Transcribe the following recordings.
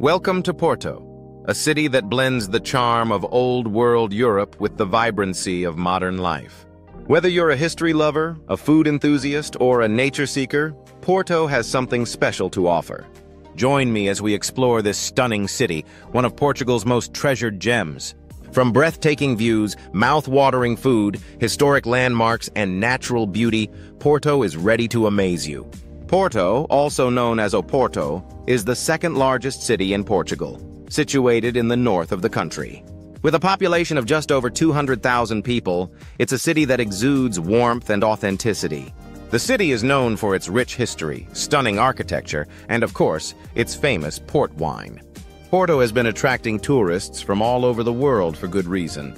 Welcome to Porto, a city that blends the charm of old-world Europe with the vibrancy of modern life. Whether you're a history lover, a food enthusiast, or a nature seeker, Porto has something special to offer. Join me as we explore this stunning city, one of Portugal's most treasured gems. From breathtaking views, mouth-watering food, historic landmarks, and natural beauty, Porto is ready to amaze you. Porto, also known as Oporto, is the second-largest city in Portugal, situated in the north of the country. With a population of just over 200,000 people, it's a city that exudes warmth and authenticity. The city is known for its rich history, stunning architecture, and of course, its famous port wine. Porto has been attracting tourists from all over the world for good reason.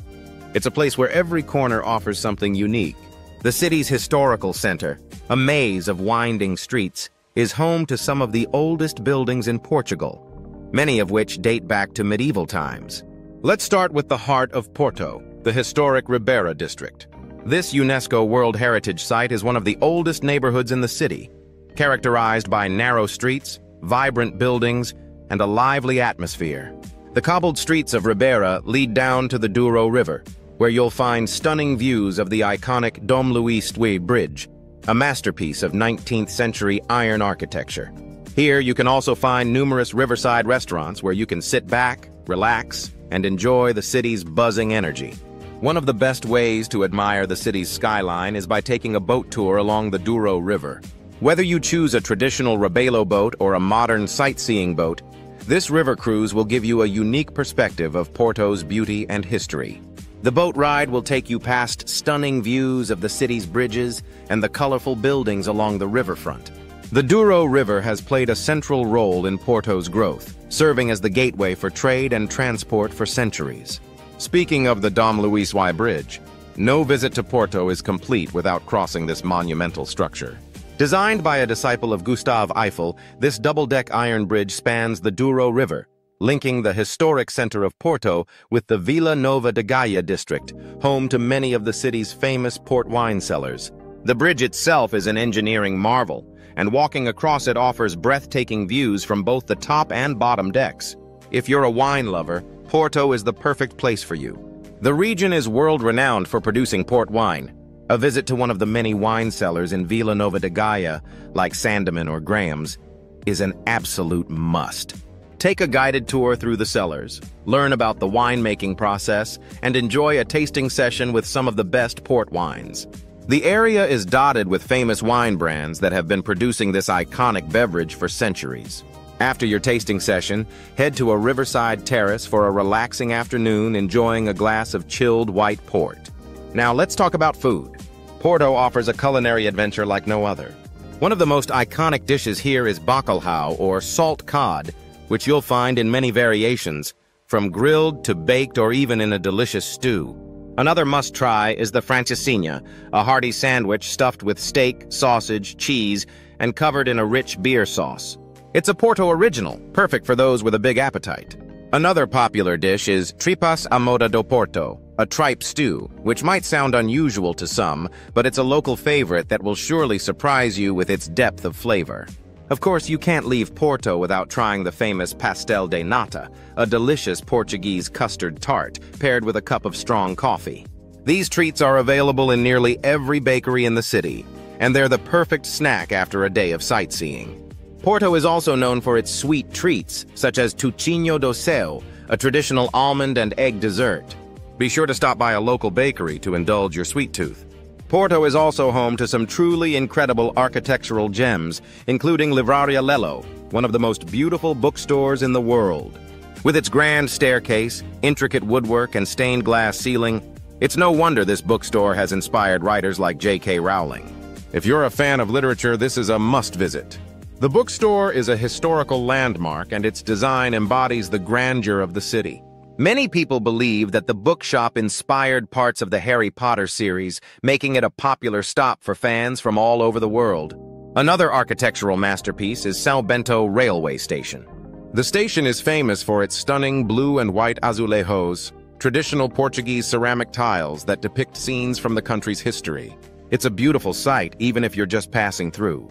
It's a place where every corner offers something unique. The city's historical center, a maze of winding streets, is home to some of the oldest buildings in Portugal, many of which date back to medieval times. Let's start with the heart of Porto, the historic Ribeira district. This UNESCO World Heritage Site is one of the oldest neighborhoods in the city, characterized by narrow streets, vibrant buildings, and a lively atmosphere. The cobbled streets of Ribeira lead down to the Douro River, where you'll find stunning views of the iconic Dom Luís Bridge, a masterpiece of 19th-century iron architecture. Here you can also find numerous riverside restaurants where you can sit back, relax, and enjoy the city's buzzing energy. One of the best ways to admire the city's skyline is by taking a boat tour along the Douro River. Whether you choose a traditional Rebelo boat or a modern sightseeing boat, this river cruise will give you a unique perspective of Porto's beauty and history. The boat ride will take you past stunning views of the city's bridges and the colorful buildings along the riverfront. The Douro River has played a central role in Porto's growth, serving as the gateway for trade and transport for centuries. Speaking of the Dom Luís Bridge, no visit to Porto is complete without crossing this monumental structure. Designed by a disciple of Gustave Eiffel, this double-deck iron bridge spans the Douro River, linking the historic center of Porto with the Vila Nova de Gaia district, home to many of the city's famous port wine cellars. The bridge itself is an engineering marvel, and walking across it offers breathtaking views from both the top and bottom decks. If you're a wine lover, Porto is the perfect place for you. The region is world-renowned for producing port wine. A visit to one of the many wine cellars in Vila Nova de Gaia, like Sandeman or Graham's, is an absolute must. Take a guided tour through the cellars, learn about the winemaking process, and enjoy a tasting session with some of the best port wines. The area is dotted with famous wine brands that have been producing this iconic beverage for centuries. After your tasting session, head to a riverside terrace for a relaxing afternoon enjoying a glass of chilled white port. Now let's talk about food. Porto offers a culinary adventure like no other. One of the most iconic dishes here is bacalhau, or salt cod, which you'll find in many variations, from grilled to baked or even in a delicious stew. Another must-try is the francesinha, a hearty sandwich stuffed with steak, sausage, cheese, and covered in a rich beer sauce. It's a Porto original, perfect for those with a big appetite. Another popular dish is tripas à moda do Porto, a tripe stew, which might sound unusual to some, but it's a local favorite that will surely surprise you with its depth of flavor. Of course, you can't leave Porto without trying the famous pastel de nata, a delicious Portuguese custard tart paired with a cup of strong coffee. These treats are available in nearly every bakery in the city, and they're the perfect snack after a day of sightseeing. Porto is also known for its sweet treats, such as toucinho doce, a traditional almond and egg dessert. Be sure to stop by a local bakery to indulge your sweet tooth. Porto is also home to some truly incredible architectural gems, including Livraria Lello, one of the most beautiful bookstores in the world. With its grand staircase, intricate woodwork, and stained glass ceiling, it's no wonder this bookstore has inspired writers like J.K. Rowling. If you're a fan of literature, this is a must-visit. The bookstore is a historical landmark, and its design embodies the grandeur of the city. Many people believe that the bookshop inspired parts of the Harry Potter series, making it a popular stop for fans from all over the world. Another architectural masterpiece is São Bento Railway Station. The station is famous for its stunning blue and white azulejos, traditional Portuguese ceramic tiles that depict scenes from the country's history. It's a beautiful sight, even if you're just passing through.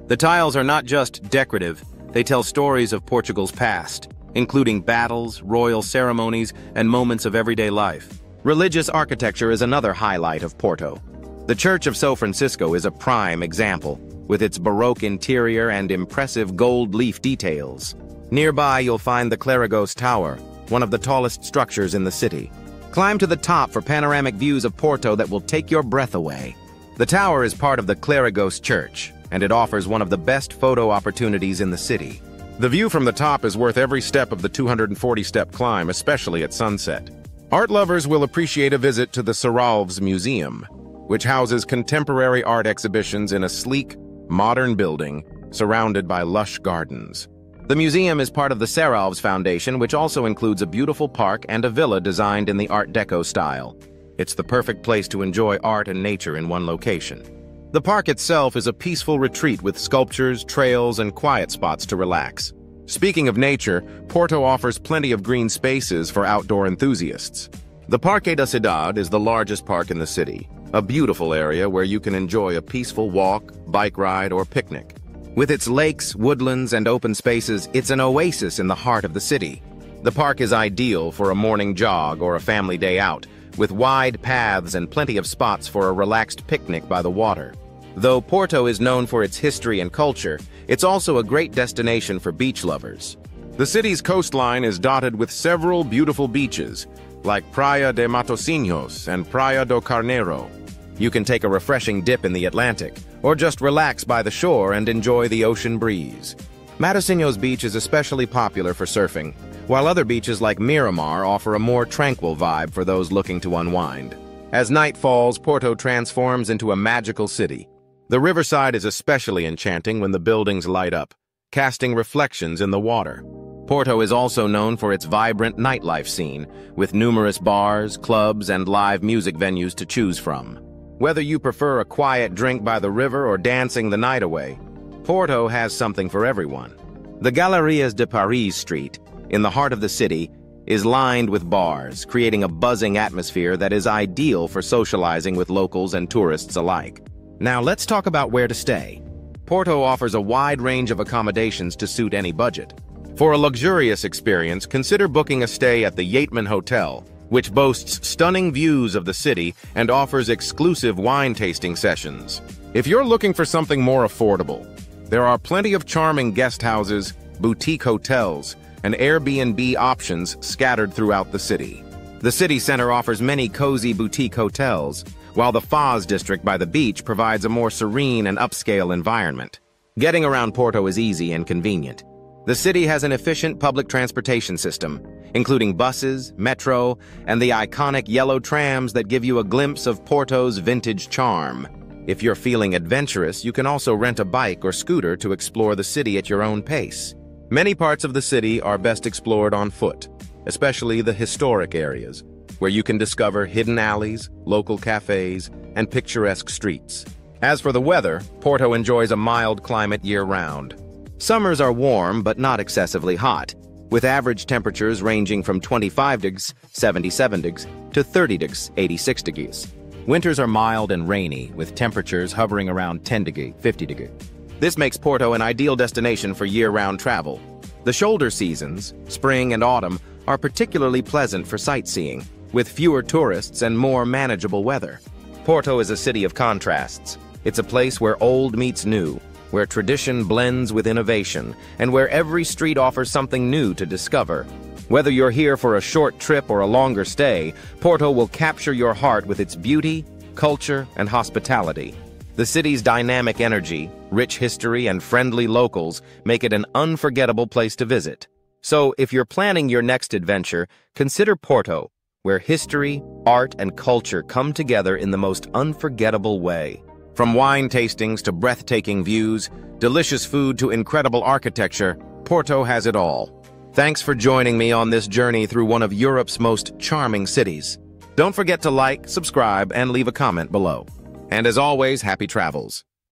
The tiles are not just decorative, they tell stories of Portugal's past, including battles, royal ceremonies, and moments of everyday life. Religious architecture is another highlight of Porto. The Church of São Francisco is a prime example, with its Baroque interior and impressive gold leaf details. Nearby, you'll find the Clerigos Tower, one of the tallest structures in the city. Climb to the top for panoramic views of Porto that will take your breath away. The tower is part of the Clerigos Church, and it offers one of the best photo opportunities in the city. The view from the top is worth every step of the 240-step climb, especially at sunset. Art lovers will appreciate a visit to the Serralves Museum, which houses contemporary art exhibitions in a sleek, modern building surrounded by lush gardens. The museum is part of the Serralves Foundation, which also includes a beautiful park and a villa designed in the Art Deco style. It's the perfect place to enjoy art and nature in one location. The park itself is a peaceful retreat with sculptures, trails, and quiet spots to relax. Speaking of nature, Porto offers plenty of green spaces for outdoor enthusiasts. The Parque da Cidade is the largest park in the city, a beautiful area where you can enjoy a peaceful walk, bike ride, or picnic. With its lakes, woodlands, and open spaces, it's an oasis in the heart of the city. The park is ideal for a morning jog or a family day out, with wide paths and plenty of spots for a relaxed picnic by the water. Though Porto is known for its history and culture, it's also a great destination for beach lovers. The city's coastline is dotted with several beautiful beaches, like Praia de Matosinhos and Praia do Carneiro. You can take a refreshing dip in the Atlantic, or just relax by the shore and enjoy the ocean breeze. Matosinhos Beach is especially popular for surfing, while other beaches like Miramar offer a more tranquil vibe for those looking to unwind. As night falls, Porto transforms into a magical city. The riverside is especially enchanting when the buildings light up, casting reflections in the water. Porto is also known for its vibrant nightlife scene, with numerous bars, clubs, and live music venues to choose from. Whether you prefer a quiet drink by the river or dancing the night away, Porto has something for everyone. The Galeries de Paris Street, in the heart of the city, is lined with bars, creating a buzzing atmosphere that is ideal for socializing with locals and tourists alike. Now let's talk about where to stay. Porto offers a wide range of accommodations to suit any budget. For a luxurious experience, consider booking a stay at the Yateman Hotel, which boasts stunning views of the city and offers exclusive wine tasting sessions. If you're looking for something more affordable, there are plenty of charming guest houses, boutique hotels, and Airbnb options scattered throughout the city. The city center offers many cozy boutique hotels, while the Foz district by the beach provides a more serene and upscale environment. Getting around Porto is easy and convenient. The city has an efficient public transportation system, including buses, metro, and the iconic yellow trams that give you a glimpse of Porto's vintage charm. If you're feeling adventurous, you can also rent a bike or scooter to explore the city at your own pace. Many parts of the city are best explored on foot, especially the historic areas, where you can discover hidden alleys, local cafes, and picturesque streets. As for the weather, Porto enjoys a mild climate year-round. Summers are warm but not excessively hot, with average temperatures ranging from 25 degrees, 77 degrees, to 30 degrees, 86 degrees. Winters are mild and rainy, with temperatures hovering around 10 degrees, 50 degrees. This makes Porto an ideal destination for year-round travel. The shoulder seasons, spring and autumn, are particularly pleasant for sightseeing, with fewer tourists and more manageable weather. Porto is a city of contrasts. It's a place where old meets new, where tradition blends with innovation, and where every street offers something new to discover. Whether you're here for a short trip or a longer stay, Porto will capture your heart with its beauty, culture, and hospitality. The city's dynamic energy, rich history, and friendly locals make it an unforgettable place to visit. So, if you're planning your next adventure, consider Porto, where history, art, and culture come together in the most unforgettable way. From wine tastings to breathtaking views, delicious food to incredible architecture, Porto has it all. Thanks for joining me on this journey through one of Europe's most charming cities. Don't forget to like, subscribe, and leave a comment below. And as always, happy travels.